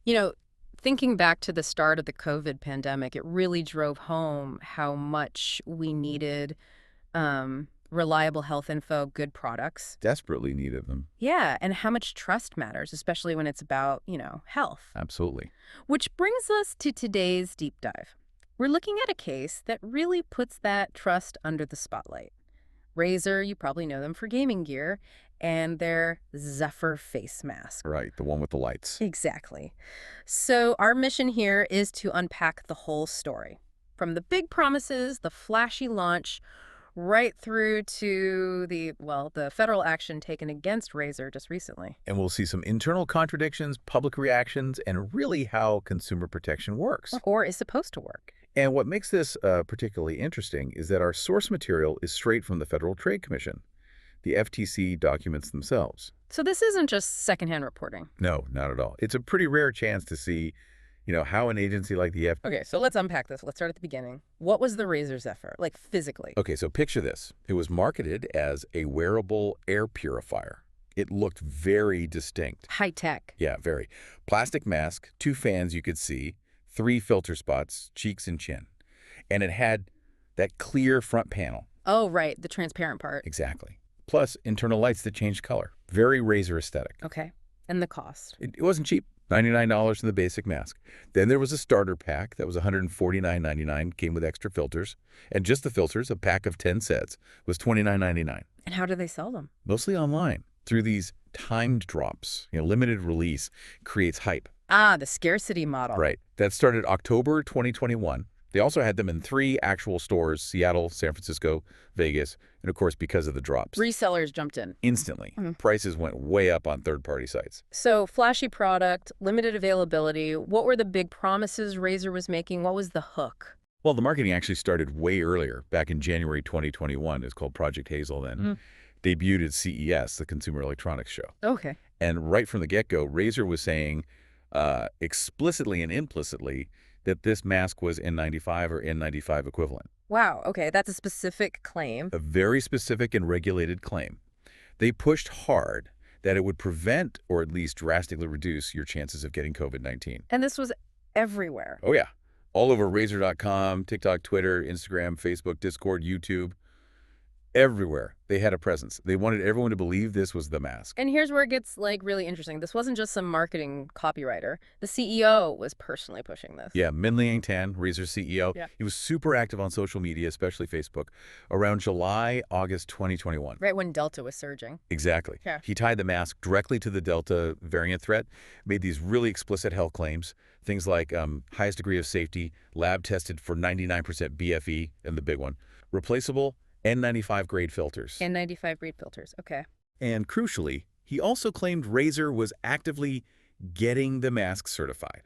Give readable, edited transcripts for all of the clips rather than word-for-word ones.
You know, thinking back to the start of the COVID pandemic, it really drove home how much we needed reliable health info, good products. Desperately needed them. Yeah, and how much trust matters, especially when it's about, health. Absolutely. Which brings us to today's deep dive. We're looking at a case that really puts that trust under the spotlight. Razer, you probably know them for gaming gear, and their Zephyr face mask. Right, the one with the lights. Exactly. So our mission here is to unpack the whole story. From the big promises, the flashy launch, right through to the federal action taken against Razer just recently. And we'll see some internal contradictions, public reactions, and really how consumer protection works. Or is supposed to work. And what makes this particularly interesting is that our source material is straight from the Federal Trade Commission, the FTC documents themselves. So this isn't just secondhand reporting. No, not at all. It's a pretty rare chance to see, how an agency like the FTC... Okay, so let's unpack this. Let's start at the beginning. What was the Razer Zephyr, like physically? Okay, so picture this. It was marketed as a wearable air purifier. It looked very distinct. High tech. Yeah, very. Plastic mask, 2 fans you could see, 3 filter spots, cheeks and chin. And it had that clear front panel. Oh, right, the transparent part. Exactly. Plus internal lights that changed color. Very Razer aesthetic. Okay, and the cost? It wasn't cheap. $99 in the basic mask. Then there was a starter pack that was $149.99, came with extra filters. And just the filters, a pack of 10 sets, was $29.99. And how do they sell them? Mostly online, through these timed drops. Limited release creates hype. Ah, the scarcity model. Right. That started October 2021. They also had them in 3 actual stores: Seattle, San Francisco, Vegas, and of course because of the drops. Resellers jumped in. Instantly. Prices went way up on third-party sites. So flashy product, limited availability. What were the big promises Razer was making? What was the hook? Well, the marketing actually started way earlier, back in January 2021. It's called Project Hazel then. Debuted at CES, the Consumer Electronics Show. Okay. And right from the get-go, Razer was saying explicitly and implicitly that this mask was N95 or N95 equivalent. Wow, okay, that's a specific claim. A very specific and regulated claim. They pushed hard that it would prevent or at least drastically reduce your chances of getting COVID-19. And this was everywhere. Oh, yeah. All over Razer.com, TikTok, Twitter, Instagram, Facebook, Discord, YouTube. Everywhere they had a presence. They wanted everyone to believe this was the mask. And here's where it gets really interesting. This wasn't just some marketing copywriter. The CEO was personally pushing this. Yeah, Min Liang Tan, Razer's CEO. Yeah. He was super active on social media, especially Facebook, around July, August 2021. Right when Delta was surging. Exactly. Yeah. He tied the mask directly to the Delta variant threat, made these really explicit health claims, things like highest degree of safety, lab tested for 99% BFE, and the big one, replaceable N95-grade filters. N95-grade filters, okay. And crucially, he also claimed Razer was actively getting the mask certified.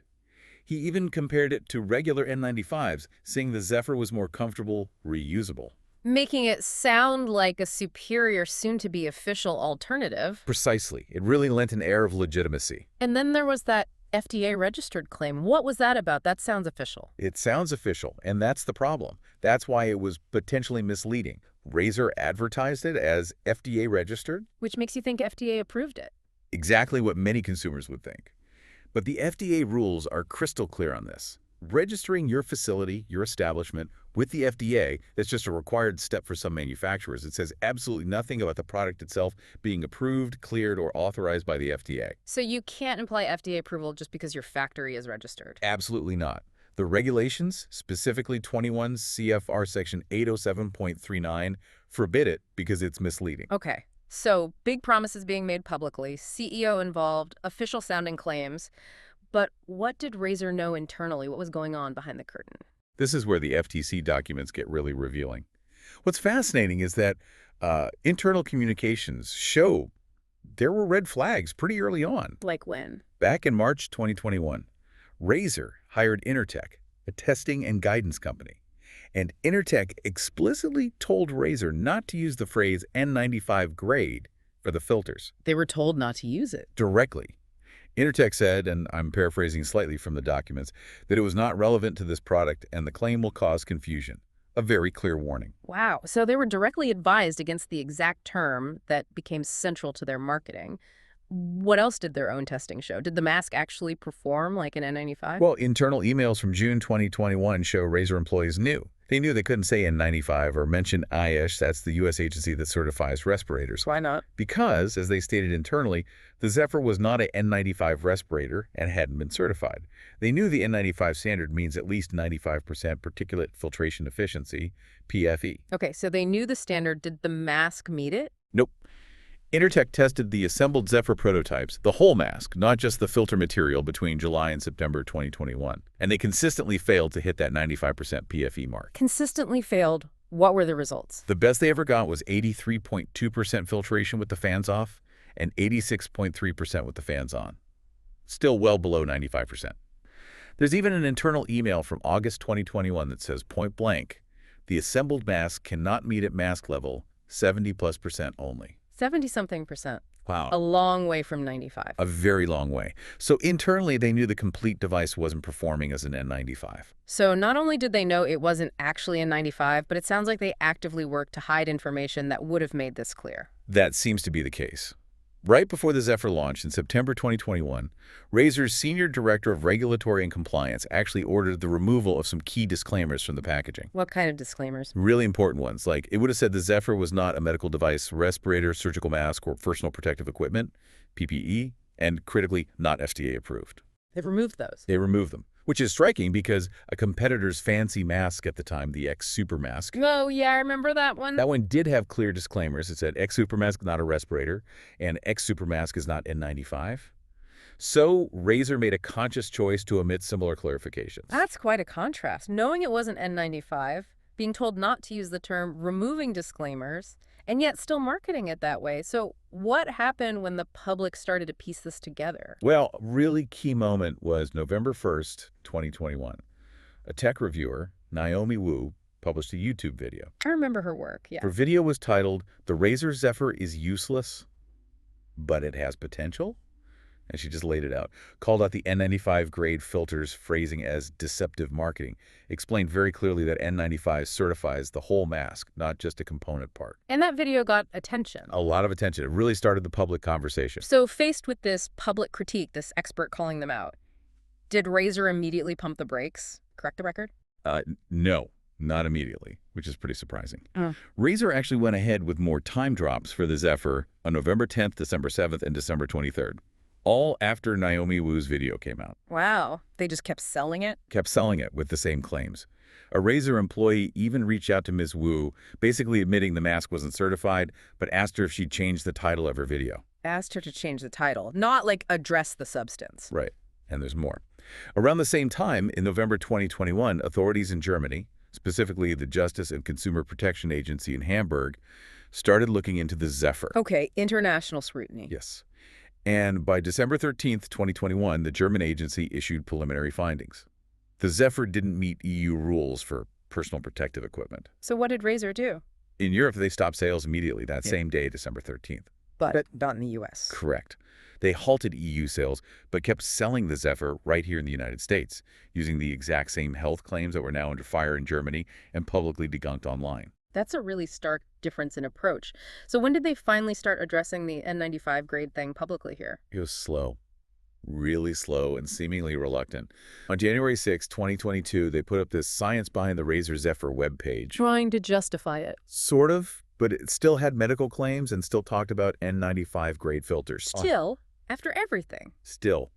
He even compared it to regular N95s, saying the Zephyr was more comfortable, reusable. Making it sound like a superior, soon-to-be official alternative. Precisely. It really lent an air of legitimacy. And then there was that FDA-registered claim. What was that about? That sounds official. It sounds official, and that's the problem. That's why it was potentially misleading. Razer advertised it as FDA-registered. Which makes you think FDA approved it. Exactly what many consumers would think. But the FDA rules are crystal clear on this. Registering your facility, your establishment, with the FDA, that's just a required step for some manufacturers. It says absolutely nothing about the product itself being approved, cleared, or authorized by the FDA. So you can't imply FDA approval just because your factory is registered? Absolutely not. The regulations, specifically 21 CFR Section 807.39, forbid it because it's misleading. Okay. So big promises being made publicly, CEO involved, official-sounding claims. But what did Razer know internally? What was going on behind the curtain? This is where the FTC documents get really revealing. What's fascinating is that internal communications show there were red flags pretty early on. Like when? Back in March 2021, Razer hired Intertek, a testing and guidance company. And Intertek explicitly told Razer not to use the phrase N95-grade for the filters. They were told not to use it. Directly. Intertek said, and I'm paraphrasing slightly from the documents, that it was not relevant to this product and the claim will cause confusion. A very clear warning. Wow. So they were directly advised against the exact term that became central to their marketing. What else did their own testing show? Did the mask actually perform like an N95? Well, internal emails from June 2021 show Razer employees knew. They knew they couldn't say N95 or mention ISH, that's the U.S. agency that certifies respirators. Why not? Because, as they stated internally, the Zephyr was not a N95 respirator and hadn't been certified. They knew the N95 standard means at least 95% particulate filtration efficiency, PFE. Okay, so they knew the standard. Did the mask meet it? Nope. Intertek tested the assembled Zephyr prototypes, the whole mask, not just the filter material, between July and September 2021. And they consistently failed to hit that 95% PFE mark. Consistently failed. What were the results? The best they ever got was 83.2% filtration with the fans off and 86.3% with the fans on. Still well below 95%. There's even an internal email from August 2021 that says point blank, the assembled mask cannot meet at mask level 70+% only. 70-something%. Wow. A long way from 95. A very long way. So internally, they knew the complete device wasn't performing as an N95. So not only did they know it wasn't actually a 95, but it sounds like they actively worked to hide information that would have made this clear. That seems to be the case. Right before the Zephyr launch in September 2021, Razer's Senior Director of Regulatory and Compliance actually ordered the removal of some key disclaimers from the packaging. What kind of disclaimers? Really important ones, like it would have said the Zephyr was not a medical device, respirator, surgical mask, or personal protective equipment, PPE, and critically not FDA approved. They've removed those. They removed them, which is striking because a competitor's fancy mask at the time, the X Super Mask, Oh, yeah, I remember that one. that one did have clear disclaimers. It said X Super Mask, not a respirator, and X Super Mask is not N95. So Razer made a conscious choice to omit similar clarifications. That's quite a contrast. Knowing it wasn't N95, being told not to use the term, removing disclaimers, and yet still marketing it that way. So what happened when the public started to piece this together? Well, a really key moment was November 1st, 2021. A tech reviewer, Naomi Wu, published a YouTube video. I remember her work, yeah. Her video was titled, "The Razer Zephyr is Useless, but it has potential?" And she just laid it out. Called out the N95-grade filters phrasing as deceptive marketing. Explained very clearly that N95 certifies the whole mask, not just a component part. And that video got attention. A lot of attention. It really started the public conversation. So faced with this public critique, this expert calling them out, did Razer immediately pump the brakes? Correct the record? No, not immediately, which is pretty surprising. Razer actually went ahead with more time drops for the Zephyr on November 10th, December 7th, and December 23rd. All after Naomi Wu's video came out. Wow. They just kept selling it? Kept selling it with the same claims. A Razer employee even reached out to Ms. Wu, basically admitting the mask wasn't certified, but asked her if she'd change the title of her video. Asked her to change the title, not like address the substance. Right. And there's more. Around the same time, in November 2021, authorities in Germany, specifically the Justice and Consumer Protection Agency in Hamburg, started looking into the Zephyr. Okay, international scrutiny. Yes. And by December 13th, 2021, the German agency issued preliminary findings. The Zephyr didn't meet EU rules for personal protective equipment. So what did Razer do? In Europe, they stopped sales immediately that same day, December 13th. But not in the U.S. Correct. They halted EU sales, but kept selling the Zephyr right here in the United States, using the exact same health claims that were now under fire in Germany and publicly debunked online. That's a really stark difference in approach. So when did they finally start addressing the N95-grade thing publicly here? It was slow. Really slow and seemingly reluctant. On January 6, 2022, they put up this Science Behind the Razer Zephyr webpage. Trying to justify it. Sort of, but it still had medical claims and still talked about N95-grade filters. Still, after everything. Still.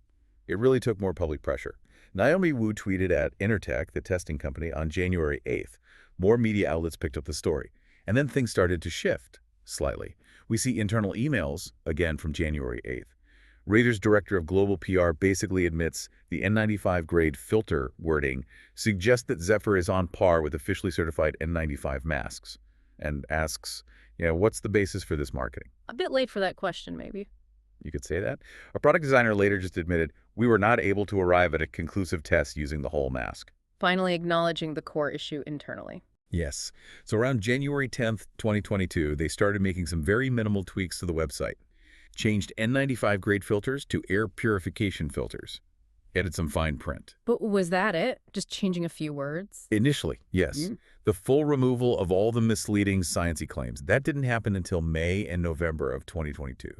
It really took more public pressure. Naomi Wu tweeted at Intertek, the testing company, on January 8th. More media outlets picked up the story. And then things started to shift, slightly. We see internal emails, again from January 8th. Razer's director of global PR basically admits the N95-grade filter wording suggests that Zephyr is on par with officially certified N95 masks, and asks, what's the basis for this marketing? A bit late for that question, maybe. You could say that. A product designer later just admitted, we were not able to arrive at a conclusive test using the whole mask. Finally acknowledging the core issue internally. Yes. So around January 10th, 2022, they started making some very minimal tweaks to the website. Changed N95-grade filters to air purification filters. Added some fine print. But was that it? Just changing a few words? Initially, yes. The full removal of all the misleading sciencey claims. That didn't happen until May and November of 2022.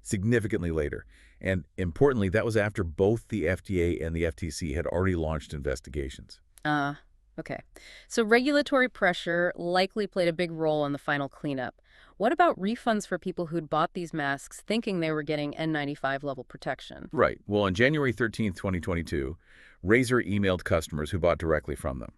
significantly later. And importantly, that was after both the FDA and the FTC had already launched investigations. Uh, okay. So regulatory pressure likely played a big role in the final cleanup. What about refunds for people who'd bought these masks thinking they were getting N95 level protection? Right. Well, on January 13th, 2022, Razer emailed customers who bought directly from them.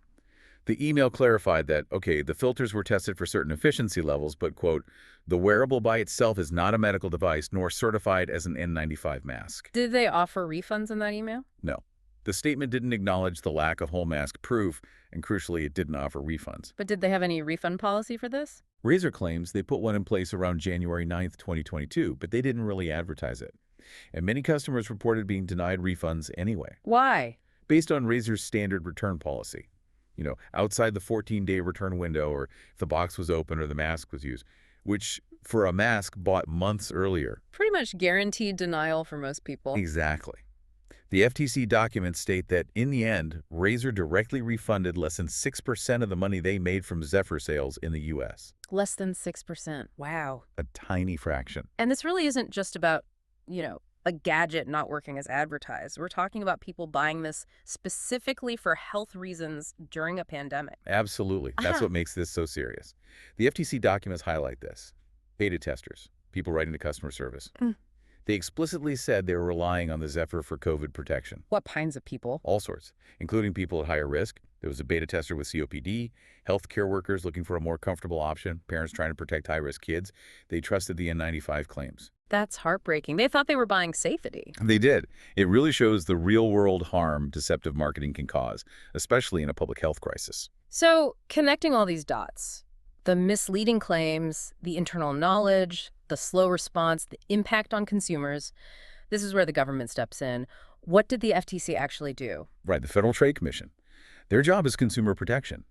The email clarified that, okay, the filters were tested for certain efficiency levels, but, quote, the wearable by itself is not a medical device nor certified as an N95 mask. Did they offer refunds in that email? No. The statement didn't acknowledge the lack of whole mask proof, and crucially, it didn't offer refunds. But did they have any refund policy for this? Razer claims they put one in place around January 9th, 2022, but they didn't really advertise it. And many customers reported being denied refunds anyway, Why? based on Razer's standard return policy. Outside the 14-day return window, or if the box was open or the mask was used, which for a mask bought months earlier. Pretty much guaranteed denial for most people. Exactly. The FTC documents state that, in the end, Razer directly refunded less than 6% of the money they made from Zephyr sales in the U.S. Less than 6%. Wow. A tiny fraction. And this really isn't just about, a gadget not working as advertised. We're talking about people buying this specifically for health reasons during a pandemic. Absolutely. That's what makes this so serious. The FTC documents highlight this. Beta testers, people writing to customer service. They explicitly said they were relying on the Zephyr for COVID protection. What kinds of people? All sorts, including people at higher risk. There was a beta tester with COPD, healthcare workers looking for a more comfortable option, parents trying to protect high-risk kids. They trusted the N95 claims. That's heartbreaking. They thought they were buying safety. They did. It really shows the real-world harm deceptive marketing can cause, especially in a public health crisis. So, connecting all these dots, the misleading claims, the internal knowledge, the slow response, the impact on consumers, this is where the government steps in. What did the FTC actually do? Right, the Federal Trade Commission. Their job is consumer protection.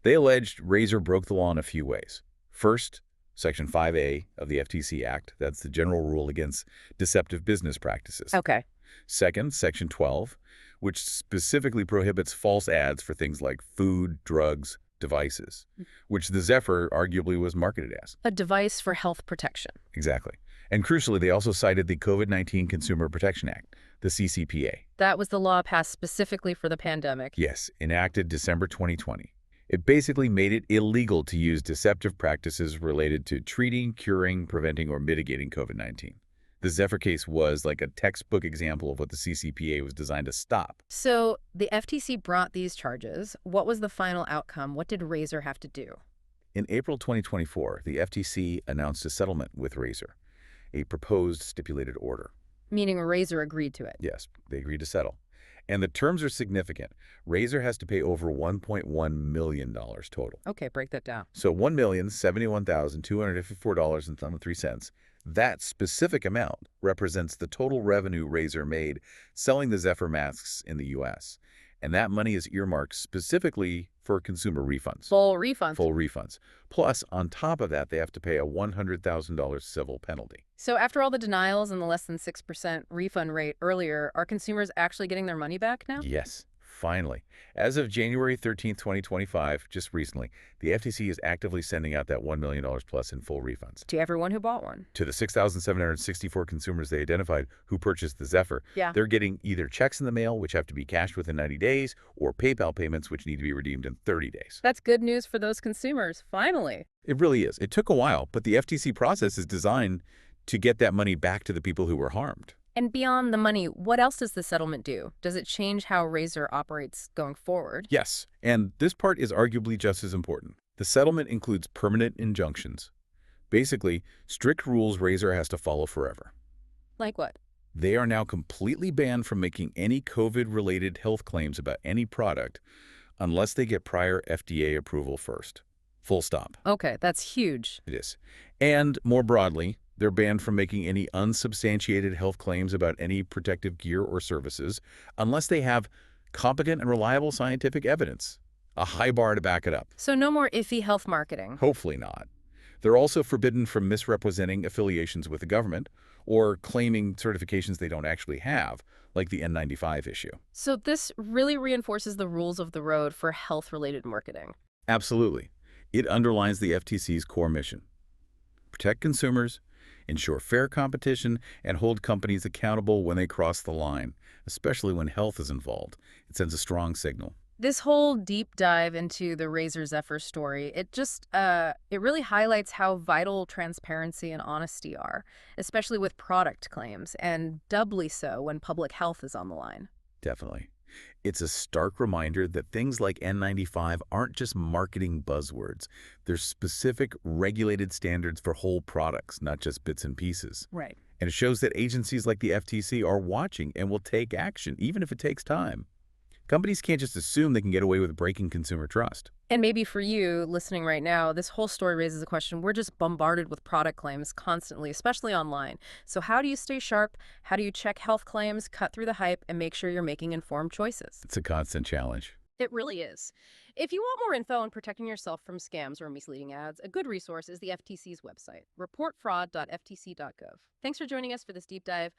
They alleged Razer broke the law in a few ways. First, Section 5A of the FTC Act, that's the general rule against deceptive business practices. Okay. Second, Section 12, which specifically prohibits false ads for things like food, drugs, devices, which the Zephyr arguably was marketed as. A device for health protection. Exactly. And crucially, they also cited the COVID-19 Consumer Protection Act, the CCPA. That was the law passed specifically for the pandemic. Yes, enacted December 2020. It basically made it illegal to use deceptive practices related to treating, curing, preventing, or mitigating COVID-19. The Zephyr case was like a textbook example of what the CCPA was designed to stop. So the FTC brought these charges. What was the final outcome? What did Razer have to do? In April 2024, the FTC announced a settlement with Razer, a proposed stipulated order. Meaning Razer agreed to it. Yes, they agreed to settle. And the terms are significant. Razer has to pay over $1.1 million total. Okay, break that down. So $1,071,254.03. That specific amount represents the total revenue Razer made selling the Zephyr masks in the U.S. And that money is earmarked specifically for consumer refunds. Full refunds. Full refunds. Plus, on top of that, they have to pay a $100,000 civil penalty. So after all the denials and the less than 6% refund rate earlier, are consumers actually getting their money back now? Yes, finally. As of January 13th, 2025, just recently, the FTC is actively sending out that $1 million plus in full refunds. To everyone who bought one. To the 6,764 consumers they identified who purchased the Zephyr, Yeah. they're getting either checks in the mail, which have to be cashed within 90 days, or PayPal payments, which need to be redeemed in 30 days. That's good news for those consumers, finally. It really is. It took a while, but the FTC process is designed to get that money back to the people who were harmed. And beyond the money, what else does the settlement do? Does it change how Razer operates going forward? Yes, and this part is arguably just as important. The settlement includes permanent injunctions. Basically, strict rules Razer has to follow forever. Like what? They are now completely banned from making any COVID-related health claims about any product unless they get prior FDA approval first. Full stop. Okay, that's huge. It is. And more broadly, they're banned from making any unsubstantiated health claims about any protective gear or services unless they have competent and reliable scientific evidence, a high bar to back it up. So no more iffy health marketing. Hopefully not. They're also forbidden from misrepresenting affiliations with the government or claiming certifications they don't actually have, like the N95 issue. So this really reinforces the rules of the road for health-related marketing. Absolutely. It underlines the FTC's core mission. Protect consumers, ensure fair competition, and hold companies accountable when they cross the line, especially when health is involved. It sends a strong signal. This whole deep dive into the Razer Zephyr story, it really highlights how vital transparency and honesty are, especially with product claims, and doubly so when public health is on the line. Definitely. It's a stark reminder that things like N95 aren't just marketing buzzwords. There's specific regulated standards for whole products, not just bits and pieces. Right. And it shows that agencies like the FTC are watching and will take action, even if it takes time. Companies can't just assume they can get away with breaking consumer trust. And maybe for you listening right now, this whole story raises a question. We're just bombarded with product claims constantly, especially online. So how do you stay sharp? How do you check health claims, cut through the hype, and make sure you're making informed choices? It's a constant challenge. It really is. If you want more info on protecting yourself from scams or misleading ads, a good resource is the FTC's website, reportfraud.ftc.gov. Thanks for joining us for this deep dive.